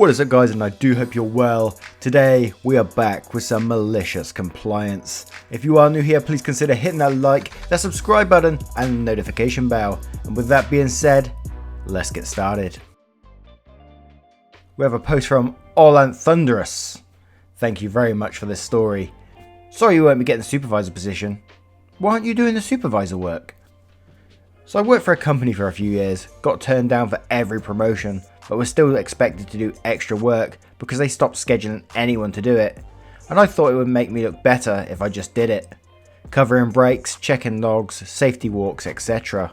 What is up, guys, and I do hope you're well. Today we are back with some malicious compliance. If you are new here, please consider hitting that like, that subscribe button and the notification bell. And with that being said, let's get started. We have a post from Thunderous. Thank you very much for this story. Sorry you won't be getting the supervisor position. Why aren't you doing the supervisor work? So I worked for a company for a few years, got turned down for every promotion, but was still expected to do extra work because they stopped scheduling anyone to do it, and I thought it would make me look better if I just did it. Covering breaks, checking logs, safety walks, etc.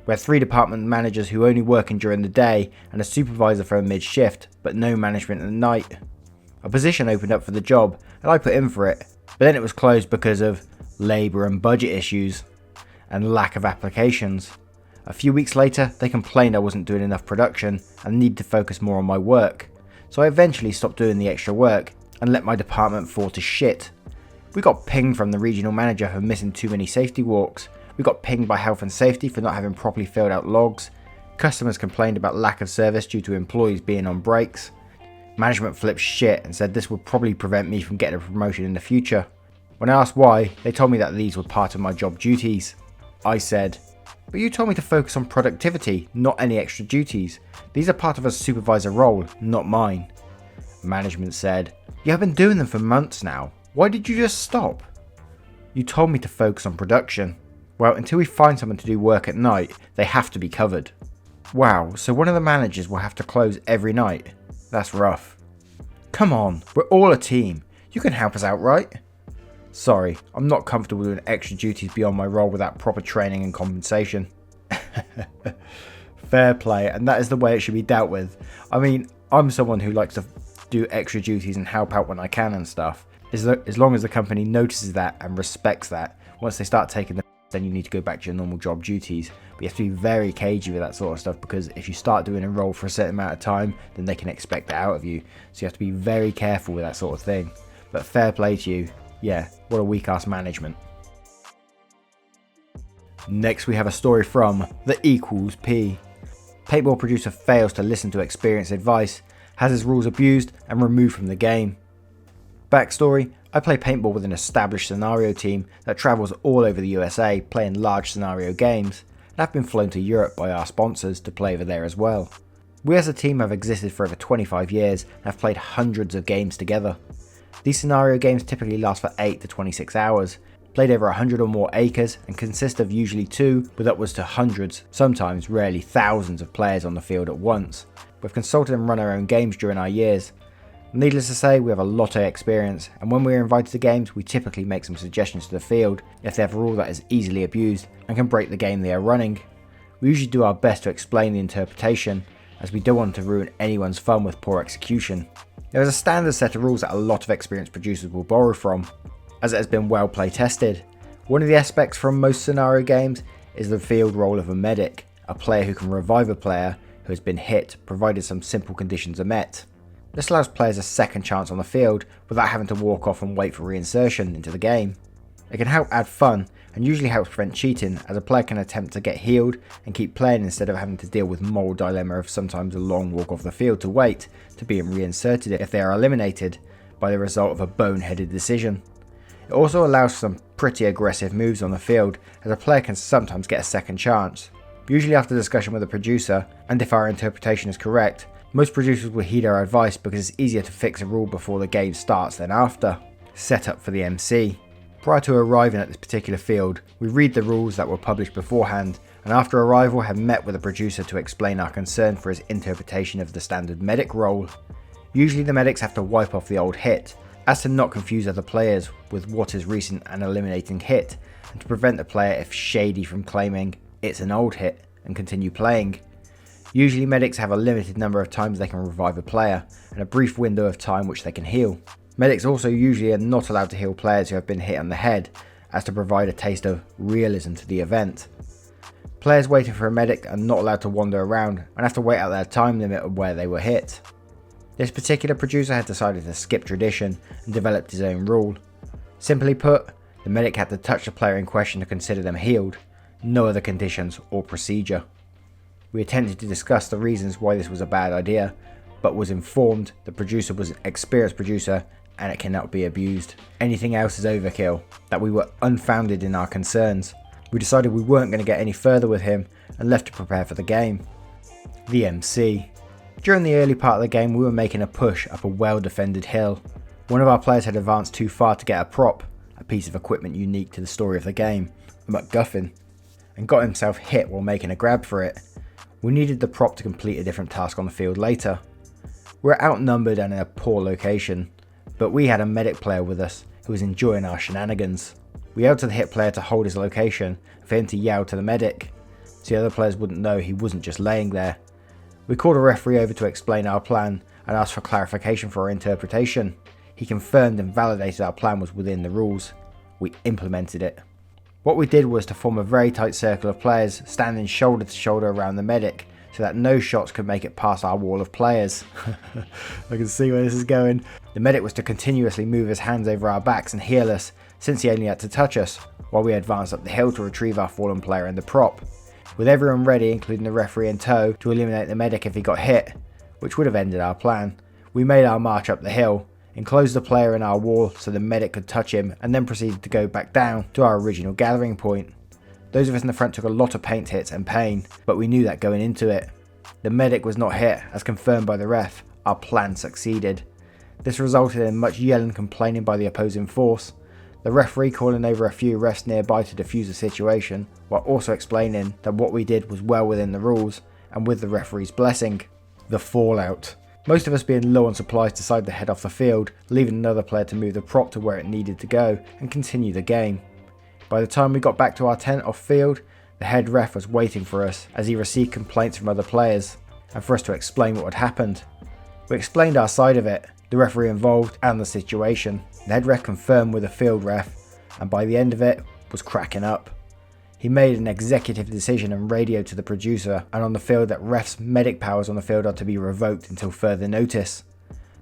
We had 3 department managers who only working during the day and a supervisor for a mid-shift, but no management at night. A position opened up for the job and I put in for it, but then it was closed because of labour and budget issues and lack of applications. A few weeks later, they complained I wasn't doing enough production and needed to focus more on my work, so I eventually stopped doing the extra work and let my department fall to shit. We got pinged from the regional manager for missing too many safety walks, we got pinged by health and safety for not having properly filled out logs, customers complained about lack of service due to employees being on breaks, management flipped shit and said this would probably prevent me from getting a promotion in the future. When I asked why, they told me that these were part of my job duties. I said, "But you told me to focus on productivity, not any extra duties. These are part of a supervisor role, not mine." Management said, "You have been doing them for months now. Why did you just stop?" "You told me to focus on production." "Well, until we find someone to do work at night, they have to be covered." "Wow, so one of the managers will have to close every night? That's rough." "Come on, we're all a team. You can help us out, right?" "Sorry, I'm not comfortable doing extra duties beyond my role without proper training and compensation." Fair play, and that is the way it should be dealt with. I mean, I'm someone who likes to do extra duties and help out when I can and stuff. As long as the company notices that and respects that, once they start taking them, then you need to go back to your normal job duties. But you have to be very cagey with that sort of stuff, because if you start doing a role for a certain amount of time, then they can expect it out of you. So you have to be very careful with that sort of thing. But fair play to you. Yeah, what a weak ass management. Next we have a story from the =P. Paintball producer fails to listen to experienced advice, has his rules abused and removed from the game. Backstory: I play paintball with an established scenario team that travels all over the USA playing large scenario games, and have been flown to Europe by our sponsors to play over there as well. We as a team have existed for over 25 years and have played hundreds of games together. These scenario games typically last for 8 to 26 hours, played over 100 or more acres, and consist of usually 2 with upwards to hundreds, sometimes rarely thousands of players on the field at once. We've consulted and run our own games during our years. Needless to say, we have a lot of experience, and when we are invited to games, we typically make some suggestions to the field if they have a rule that is easily abused and can break the game they are running. We usually do our best to explain the interpretation, as we don't want to ruin anyone's fun with poor execution. There is a standard set of rules that a lot of experienced producers will borrow from, as it has been well play tested. One of the aspects from most scenario games is the field role of a medic, a player who can revive a player who has been hit, provided some simple conditions are met. This allows players a second chance on the field without having to walk off and wait for reinsertion into the game. It can help add fun and usually helps prevent cheating, as a player can attempt to get healed and keep playing instead of having to deal with moral dilemma of sometimes a long walk off the field to wait to being reinserted if they are eliminated by the result of a boneheaded decision. It also allows for some pretty aggressive moves on the field, as a player can sometimes get a second chance. Usually after discussion with the producer, and if our interpretation is correct, most producers will heed our advice because it's easier to fix a rule before the game starts than after. Setup for the MC. Prior to arriving at this particular field, we read the rules that were published beforehand, and after arrival have met with the producer to explain our concern for his interpretation of the standard medic role. Usually the medics have to wipe off the old hit, as to not confuse other players with what is recent and eliminating hit, and to prevent the player if shady from claiming it's an old hit and continue playing. Usually medics have a limited number of times they can revive a player, and a brief window of time which they can heal. Medics also usually are not allowed to heal players who have been hit on the head, as to provide a taste of realism to the event. Players waiting for a medic are not allowed to wander around and have to wait out their time limit of where they were hit. This particular producer had decided to skip tradition and developed his own rule. Simply put, the medic had to touch the player in question to consider them healed, no other conditions or procedure. We attempted to discuss the reasons why this was a bad idea, but was informed the producer was an experienced producer and it cannot be abused. Anything else is overkill, that we were unfounded in our concerns. We decided we weren't going to get any further with him and left to prepare for the game. The MC. During the early part of the game we were making a push up a well defended hill. One of our players had advanced too far to get a prop, a piece of equipment unique to the story of the game, a MacGuffin, and got himself hit while making a grab for it. We needed the prop to complete a different task on the field later. We were outnumbered and in a poor location, but we had a medic player with us who was enjoying our shenanigans. We yelled to the hit player to hold his location and for him to yell to the medic, so the other players wouldn't know he wasn't just laying there. We called a referee over to explain our plan and asked for clarification for our interpretation. He confirmed and validated our plan was within the rules. We implemented it. What we did was to form a very tight circle of players standing shoulder to shoulder around the medic so that no shots could make it past our wall of players. I can see where this is going. The medic was to continuously move his hands over our backs and heal us, since he only had to touch us, while we advanced up the hill to retrieve our fallen player and the prop. With everyone ready, including the referee in tow, to eliminate the medic if he got hit, which would have ended our plan, we made our march up the hill, enclosed the player in our wall so the medic could touch him, and then proceeded to go back down to our original gathering point. Those of us in the front took a lot of paint hits and pain, but we knew that going into it. The medic was not hit, as confirmed by the ref. Our plan succeeded. This resulted in much yelling and complaining by the opposing force, the referee calling over a few refs nearby to defuse the situation, while also explaining that what we did was well within the rules, and with the referee's blessing. The fallout. Most of us being low on supplies decided to head off the field, leaving another player to move the prop to where it needed to go and continue the game. By the time we got back to our tent off field, the head ref was waiting for us as he received complaints from other players and for us to explain what had happened. We explained our side of it, the referee involved and the situation. The head ref confirmed with the field ref and by the end of it was cracking up. He made an executive decision and radioed to the producer and on the field that refs' medic powers on the field are to be revoked until further notice.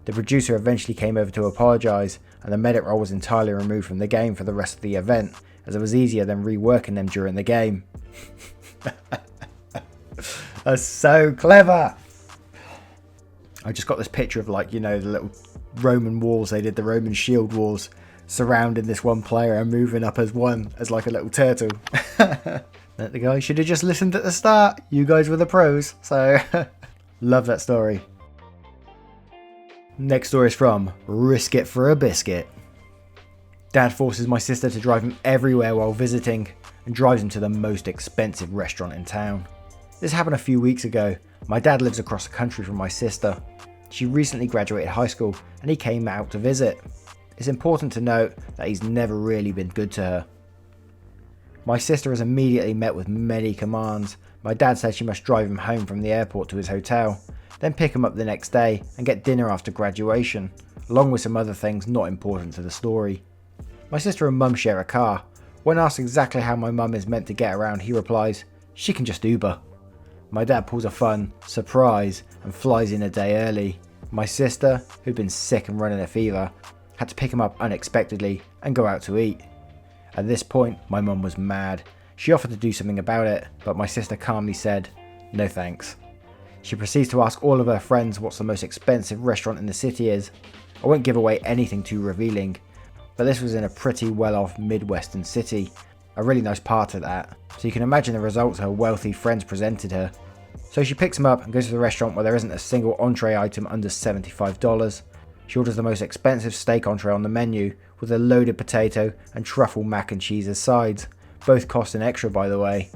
The producer eventually came over to apologise and the medic role was entirely removed from the game for the rest of the event, as it was easier than reworking them during the game. That's so clever! I just got this picture of, like, you know, the little Roman walls, they did the Roman shield walls surrounding this one player and moving up as one, as like a little turtle. The guy should have just listened at the start. You guys were the pros, so love that story. Next story is from Risk It for a Biscuit. Dad forces my sister to drive him everywhere while visiting and drives him to the most expensive restaurant in town. This happened a few weeks ago. My dad lives across the country from my sister. She recently graduated high school and he came out to visit. It's important to note that he's never really been good to her. My sister has immediately met with many commands. My dad said she must drive him home from the airport to his hotel, then pick him up the next day and get dinner after graduation, along with some other things not important to the story. My sister and mum share a car. When asked exactly how my mum is meant to get around, he replies, "She can just Uber." My dad pulls a fun surprise and flies in a day early. My sister, who'd been sick and running a fever, had to pick him up unexpectedly and go out to eat. At this point, my mum was mad. She offered to do something about it, but my sister calmly said, "No thanks." She proceeds to ask all of her friends what's the most expensive restaurant in the city is. I won't give away anything too revealing, but this was in a pretty well-off Midwestern city, a really nice part of that, so you can imagine the results her wealthy friends presented her. So she picks him up and goes to the restaurant where there isn't a single entree item under $75. She orders the most expensive steak entree on the menu, with a loaded potato and truffle mac and cheese as sides, both costing extra by the way.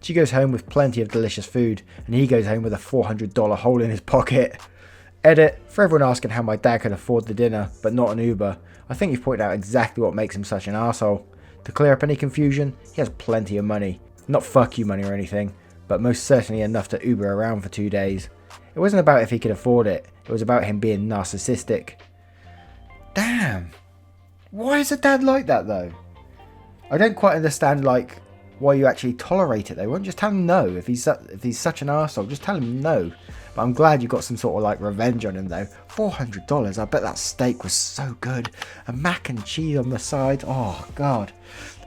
She goes home with plenty of delicious food, and he goes home with a $400 hole in his pocket. Edit, for everyone asking how my dad could afford the dinner, but not an Uber, I think you've pointed out exactly what makes him such an arsehole. To clear up any confusion, he has plenty of money. Not fuck you money or anything, but most certainly enough to Uber around for 2 days. It wasn't about if he could afford it, it was about him being narcissistic. Damn! Why is a dad like that though? I don't quite understand, like, why you actually tolerate it though. Why don't you just tell him no? If he's such an arsehole, just tell him no. But I'm glad you got some sort of like revenge on him though. $400, I bet that steak was so good. A mac and cheese on the side, oh god.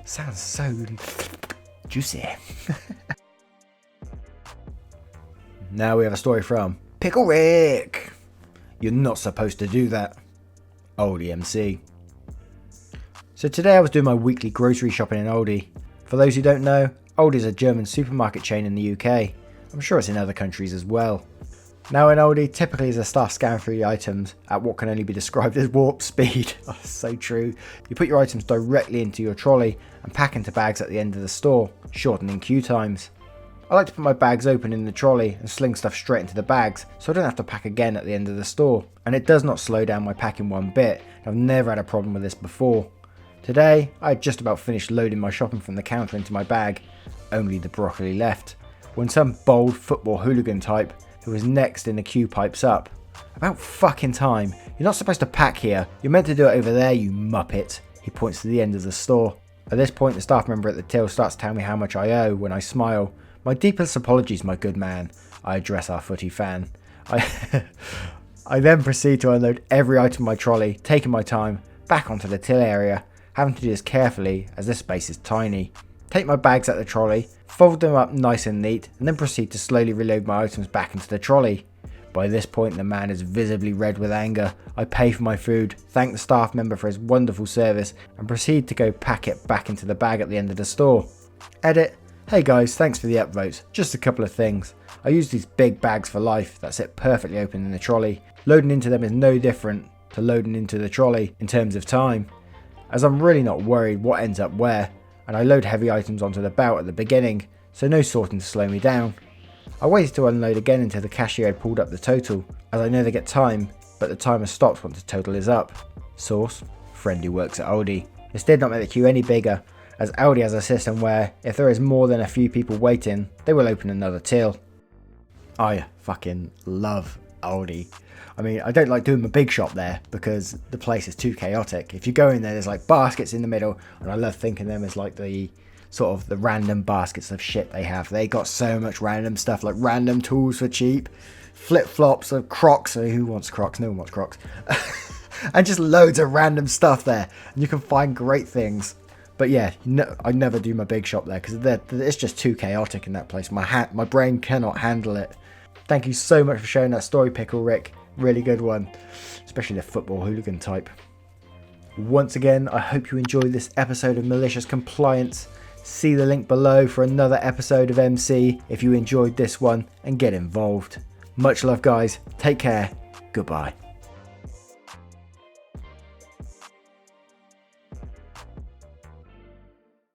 Sounds so juicy. Now we have a story from Pickle Rick. You're not supposed to do that. Aldi MC. So today I was doing my weekly grocery shopping in Aldi. For those who don't know, Aldi is a German supermarket chain in the UK. I'm sure it's in other countries as well. Now in Aldi, typically as a staff scan through the items at what can only be described as warp speed. Oh, so true. You put your items directly into your trolley and pack into bags at the end of the store, shortening queue times. I like to put my bags open in the trolley and sling stuff straight into the bags so I don't have to pack again at the end of the store. And it does not slow down my packing one bit. I've never had a problem with this before. Today, I had just about finished loading my shopping from the counter into my bag, only the broccoli left, when some bold football hooligan type who was next in the queue pipes up. About fucking time. You're not supposed to pack here. You're meant to do it over there, you muppet. He points to the end of the store. At this point, the staff member at the till starts telling me how much I owe when I smile. My deepest apologies, my good man. I address our footy fan. I then proceed to unload every item in my trolley, taking my time, back onto the till area, having to do this carefully as this space is tiny. Take my bags out the trolley, fold them up nice and neat, and then proceed to slowly reload my items back into the trolley. By this point the man is visibly red with anger. I pay for my food, thank the staff member for his wonderful service, and proceed to go pack it back into the bag at the end of the store. Edit. Hey guys, thanks for the upvotes. Just a couple of things. I use these big bags for life that sit perfectly open in the trolley. Loading into them is no different to loading into the trolley in terms of time, as I'm really not worried what ends up where, and I load heavy items onto the belt at the beginning, so no sorting to slow me down. I waited to unload again until the cashier had pulled up the total, as I know they get time, but the timer stops once the total is up. Source: friend who works at Aldi. This did not make the queue any bigger, as Aldi has a system where if there is more than a few people waiting, they will open another till. I fucking love Aldi. I mean, I don't like doing my big shop there because the place is too chaotic. If you go in there, there's like baskets in the middle, and I love thinking them as like the sort of the random baskets of shit they have. They got so much random stuff, like random tools for cheap, flip-flops of Crocs. Who wants Crocs? No one wants Crocs. And just loads of random stuff there, and you can find great things. But yeah, I never do my big shop there because it's just too chaotic in that place. My brain cannot handle it. Thank you so much for sharing that story, Pickle Rick. Really good one, especially the football hooligan type. Once again, I hope you enjoyed this episode of Malicious Compliance. See the link below for another episode of MC if you enjoyed this one, and get involved. Much love guys, take care, goodbye.